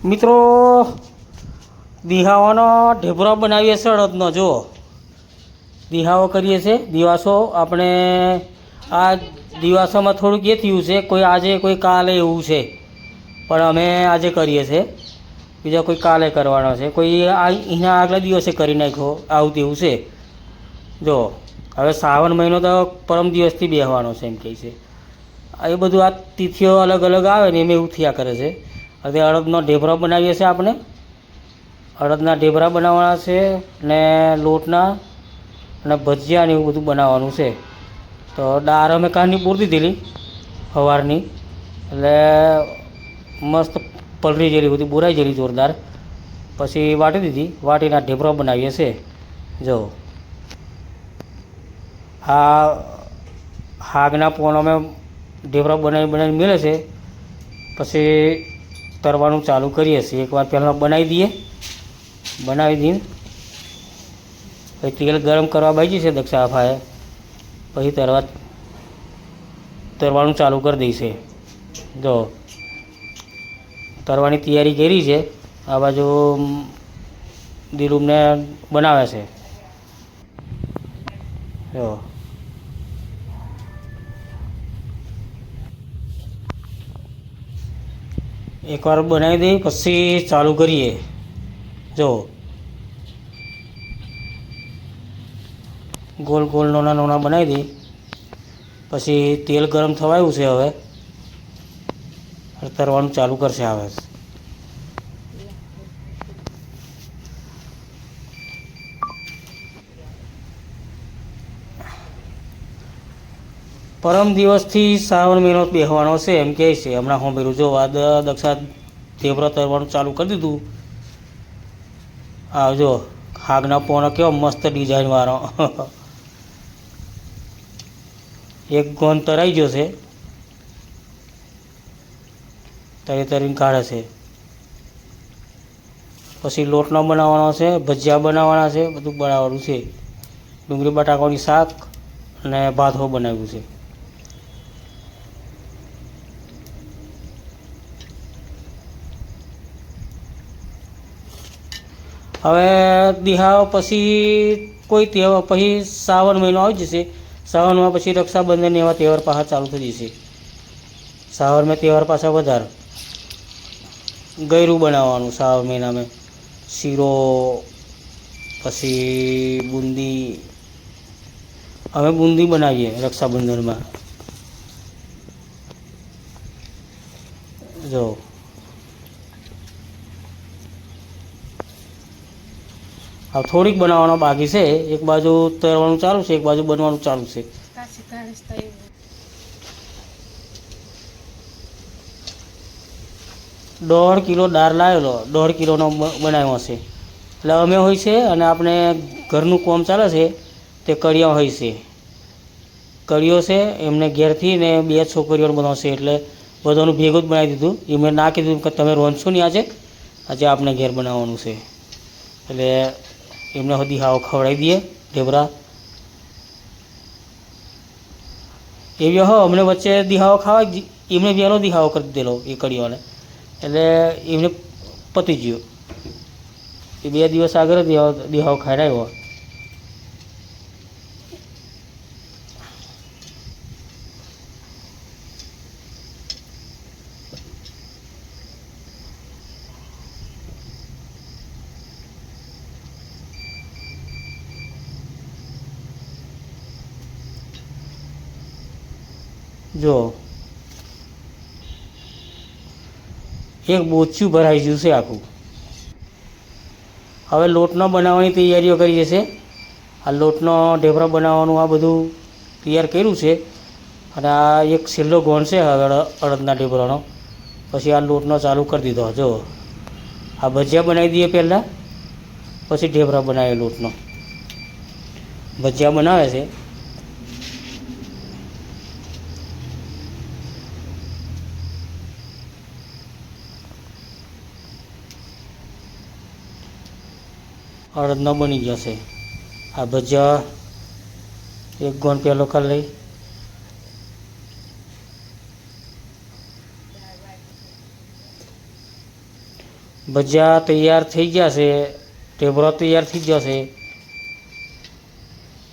મિત્રો દિહાવાનો ઢેબરો બનાવીએ છીએ અડદનો. જો દિહાવો કરીએ છીએ. દિવાસો આપણે આ દિવાસામાં થોડુંક એ થયું છે, કોઈ આજે કોઈ કાલે એવું છે, પણ અમે આજે કરીએ છીએ. બીજા કોઈ કાલે કરવાનો છે, કોઈ એના આગલા દિવસે કરી નાખ્યો, આવું તેવું છે. જો હવે શ્રાવણ મહિનો તો પરમ દિવસથી બેસવાનો છે એમ કહે છે. એ બધું આ તિથિઓ અલગ અલગ આવે ને એમ એવું થયા કરે છે. હવે અડદનો ઢેબરો બનાવીએ છીએ આપણે. અડદના ઢેબરા બનાવવાના છે ને લોટના અને ભજીયા ને એવું બધું બનાવવાનું છે. તો દાળ અમે કાલની પૂરી દીધેલી સવારની, એટલે મસ્ત પલળી જેલી બધી બોરાઈ જેલી જોરદાર. પછી વાટી દીધી, વાટીના ઢેબરો બનાવીએ છીએ. જો આ હાગના પોણ અમે ઢેબરા બનાવી મેળે છે. પછી તરવાનું ચાલુ કરીએ છીએ. એકવાર પહેલાં બનાવી દઈએ, પછી તેલ ગરમ કરવા બાજી છે દક્ષા આફાએ, પછી તરવાનું ચાલુ કરી દઈશે. જો તરવાની તૈયારી કરી છે. આ બાજુ દિલુમને બનાવે છે. જો એકવાર બનાવી દઈએ પછી ચાલુ કરીએ. જો ગોલ ગોલ નાના નાના બનાવી દઈએ. પછી તેલ ગરમ થવાયું છે, હવે તરવાનું ચાલુ કરશે. હવે પરમ દિવસથી શ્રાવણ મહિનો બેસવાનો છે એમ કહે છે. હમણાં હું પેલું જો આ દક્ષા ઢેબરો તરવાનું ચાલુ કરી દીધું. આવજો હાગના પોણો કેવો મસ્ત ડિઝાઇનવાળો એક ગોન તરાઈ ગયો છે, તરીને કાઢે છે. પછી લોટનો બનાવવાનો છે, ભજીયા બનાવવાના છે, બધું બનાવવાનું છે. ડુંગળી બટાકાની શાક અને ભાથો બનાવ્યું છે. હવે દિહાવ પછી કોઈ તહેવાર, પછી શ્રાવણ મહિનો આવી જશે. શ્રાવણમાં પછી રક્ષાબંધન એવા તહેવાર પાછા ચાલુ થઈ જશે. શ્રાવણમાં તહેવાર પાછા વધારે ગયરું બનાવવાનું. શ્રાવણ મહિનામાં શીરો, પછી બુંદી. અમે બુંદી બનાવીએ રક્ષાબંધનમાં. જો હવે થોડીક બનાવવાનો બાકી છે. એક બાજુ તરવાનું ચાલુ છે, એક બાજુ બનવાનું ચાલુ છે. 1.5 કિલો દાળ લાવેલો, 1.5 કિલોનો બનાવ્યો છે. એટલે અમે હોય છે અને આપણે ઘરનું કોમ ચાલે છે તે કડિયા હોય છે. કડિયો છે એમને ઘેરથી ને 2 છોકરીઓને બનાવશે, એટલે બધાનું ભેગું જ બનાવી દીધું. એમને ના કીધું કે તમે રોંધશો નહીં આજે આપણે ઘેર બનાવવાનું છે. એટલે એમને સુધી હાવ ખવડાવી દઈએ ઢેબરા. એવી અમને વચ્ચે દિહાવો ખાવા, એમને વહેલો દિહાવો કરી દીધેલો એ કડીઓને, એટલે એમને પતી ગયું. એ 2 દિવસ આગળ દિહાવો ખાઈ આવ્યો. જો એક બોચું ભરાઈ ગયું છે આખું. હવે લોટનો બનાવવાની તૈયારીઓ કરીએ છીએ. આ લોટનો ઢેબરો બનાવવાનું આ બધું તૈયાર કર્યું છે. અને આ એક છેલ્લો ગોણ છે અડદના ઢેબરાનો. પછી આ લોટનો ચાલુ કરી દીધો. જો આ ભજીયા બનાવી દઈએ પહેલાં, પછી ઢેબરા બનાવીએ. લોટનો ભજીયા બનાવે છે. અડદનો બની જશે. આ ભજીયા એક ગોણ પહેલો કરી લઈ. ભજીયા તૈયાર થઈ ગયા છે, ઢેબરો તૈયાર થઈ જશે,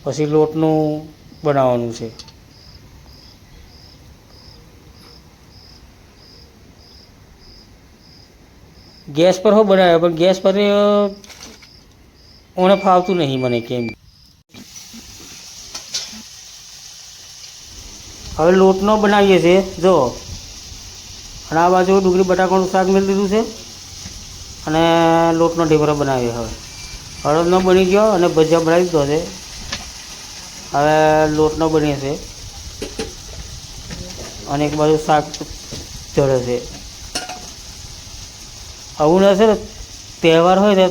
પછી લોટનું બનાવવાનું છે. ગેસ પર હો બનાવ્યા, પણ ગેસ પર ઓને ફાવતું નહીં મને કેમ. હવે લોટનો બનાવીએ છીએ જો, અને આ બાજુ ડુંગળી બટાકાનું શાક મેળ દીધું છે અને લોટનો ઢેબરો બનાવીએ. હવે હળદનો બની ગયો અને ભજીયા બનાવી દીધો છે. હવે લોટનો બને છે અને એક બાજુ શાક ચડે છે. આવું ને છે ને, તહેવાર હોય ને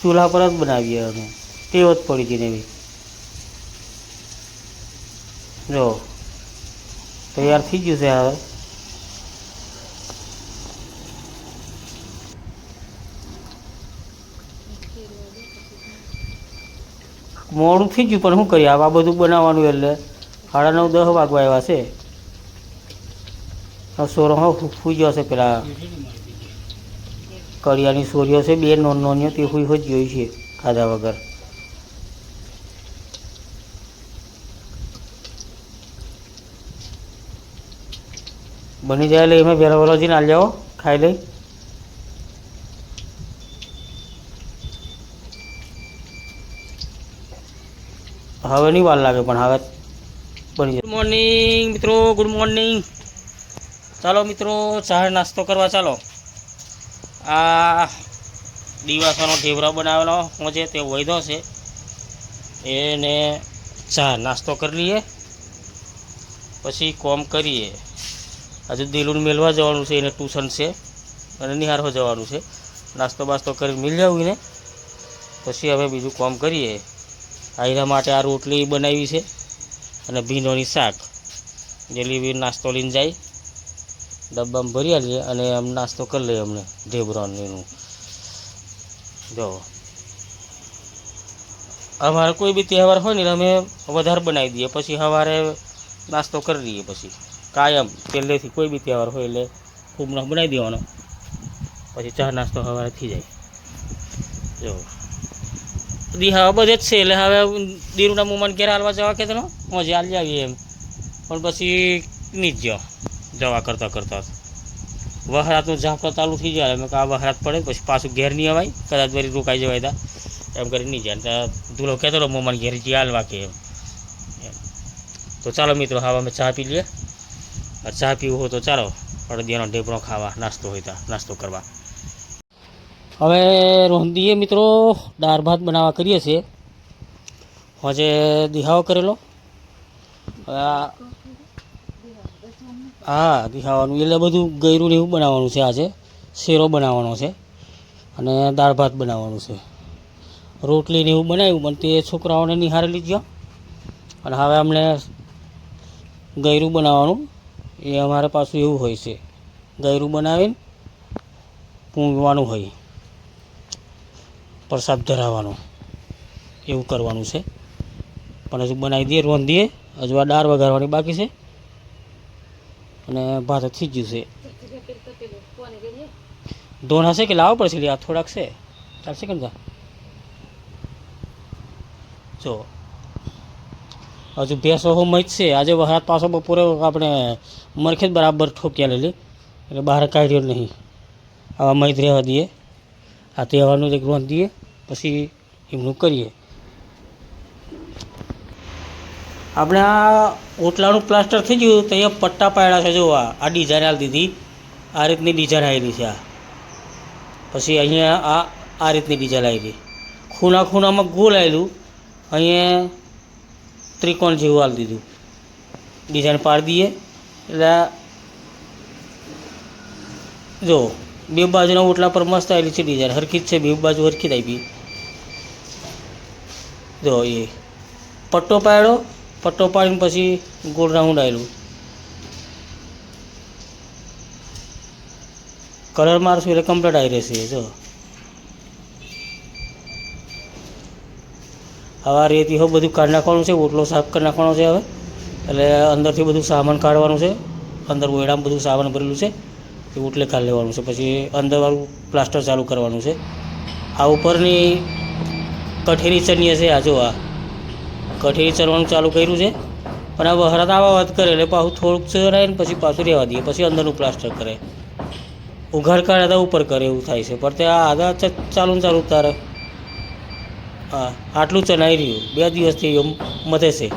ચૂલા પર જ બનાવીએ અમે, ટેવ જ પડી ગઈ ને એવી. જો તૈયાર થઈ ગયું છે. હવે મોડું થઈ ગયું પણ શું કરીએ, આ બધું બનાવવાનું એટલે 9:30-10 વાગવા આવ્યા છે. સોરો ફૂઈ ગયો છે, પેલા કડિયાની સોરીઓ છે 2 નોનીઓ, તે ફૂઈ જ ગઈ છે ખાધા વગર. બની જાય એટલે એમાં વેરા વેરા જઈને હાલ જાઓ, ખાઈ લઈ. હવે નહીં વાર લાગે પણ હવે બની જાય. ગુડ મોર્નિંગ મિત્રો, ગુડ મોર્નિંગ. ચાલો મિત્રો, ચા નાસ્તો કરવા ચાલો. આ દિવાસાનો ઢેબરો બનાવેલો હું છે તે વૈધો છે, એને ચા નાસ્તો કરી લઈએ, પછી કોમ કરીએ. હજુ દિલુન મેળવા જવાનું છે, એને ટ્યુશન છે અને નિહારવા જવાનું છે. નાસ્તો બાસ્તો કરી મિલ જવું ને પછી હવે બીજું કોમ કરીએ. આયરા માટે આ રોટલી બનાવી છે અને ભીંડોની શાક. જલેબી નાસ્તો લઈને જાય, ડબ્બામાં ભરી આવીએ અને આમ નાસ્તો કરી લઈએ અમને ઢેબરાનું. જો અમારે કોઈ બી તહેવાર હોય ને અમે વધારે બનાવી દઈએ, પછી સવારે નાસ્તો કરી દઈએ. પછી કાયમ પહેલેથી કોઈ બી તહેવાર હોય એટલે ખૂબ બનાવી દેવાનો, પછી ચા નાસ્તો સવારે થઈ જાય. જો દિહાવા બધે જ છે એટલે હવે દીરુના મુમન ઘેર હાલવા જવા કે તેનો હું જે હાલી આવીએ એમ, પણ પછી નહીં જ જવા કરતાં વહરાતનું ઝાંકો ચાલુ થઈ જાય. મેં આ વહરાત પડે પછી પાછું ઘેર નહીં અવાય, કદાચ વળી રોકાઈ જવાય તા એમ કરી નહીં જાય. ત્યાં ધૂલો કહેતો હતો મુમન ઘેર જે હાલવા કે એમ. તો ચાલો મિત્રો, હવે અમે ચા પી લઈએ. ચા પીવું હોય તો ચાલો અડદિયાનો ઢેબરો ખાવા, નાસ્તો હોય તો નાસ્તો કરવા. હવે રોંધીએ મિત્રો, દાળ ભાત બનાવવા કરીએ છીએ. આજે દિહાવો કરેલો, હા દિહાવાનું એટલે બધું ગયરું ને એવું બનાવવાનું છે. આજે શેરો બનાવવાનો છે અને દાળ ભાત બનાવવાનું છે. રોટલી ને એવું બનાવ્યું પણ તે છોકરાઓને નિહાળી લીધો. અને હવે અમને ગયરું બનાવવાનું, એ અમારે પાછું એવું હોય છે, ગયરું બનાવીને પૂંજવાનું હોય, પ્રસાદ ધરાવવાનો એવું કરવાનું છે. પણ હજુ બનાવી દઈએ, રોંધીએ. હજુ આ દાળ વઘારવાની બાકી છે અને ભાત થઈ ગયું છે. ધોન હશે કે લાવવો પડશે, આ થોડાક છે, ચાલશે કેમ? જો હજુ ભેંસો મજ છે. આજે વરસાદ પાછો બપોરે આપણે મરખે જ બરાબર ઠોક્યા લેલી એટલે બહાર કાઢ્યો નહીં. આવા મધ રહેવા દઈએ, આ તહેવારનું એક રોંધ દઈએ પછી એમનું કરીએ. આપણે આ ઓટલાનું પ્લાસ્ટર થઈ ગયું તો એ પટ્ટા પાડ્યા છે. જો આ ડિઝાઇન આવી દીધી, આ રીતની ડિઝાઇન આવેલી છે. આ પછી અહીંયા આ રીતની ડિઝાઇન આવેલી, ખૂણામાં ગોળ આવેલું, અહીંયા ત્રિકોણ જેવું આવી દીધું. ડિઝાઇન પાડી દઈએ એટલે જો બે બાજુના ઓટલા પર મસ્ત આવેલી છે ડિઝાઇન, હરખી જ છે, બે બાજુ હરખી જ આવી. જો એ પટ્ટો પાડ્યો, પટ્ટો પાડીને પછી ગોળ રાઉન્ડ આવેલું. કલર મારશું એટલે કમ્પ્લીટ આવી રહેશે. જો હવે રેતી હવે બધું કાઢી નાખવાનું છે, ઓટલો સાફ કરી નાખવાનો છે. હવે એટલે અંદરથી બધું સામાન કાઢવાનું છે. અંદર ઓયડામાં બધું સામાન ભરેલું છે એવું એટલે કાઢી લેવાનું છે. પછી અંદરવાળું પ્લાસ્ટર ચાલુ કરવાનું છે. આ ઉપરની કઠેરી ચણીએ છે, આ જો આ કઠેરી ચરવાનું ચાલુ કર્યું છે, પણ આ વહરાત આવા વાત કરે એટલે પાછું થોડુંક ચરાય ને પછી પાછું રહેવા દઈએ, પછી અંદરનું પ્લાસ્ટર કરે. ઉઘાડ કાઢે તો ઉપર કરે એવું થાય છે. પણ તે આ આધા ચાલુ ને ચાલુ તારે હા આટલું ચણાઈ રહ્યું 2 દિવસથી મધે છે.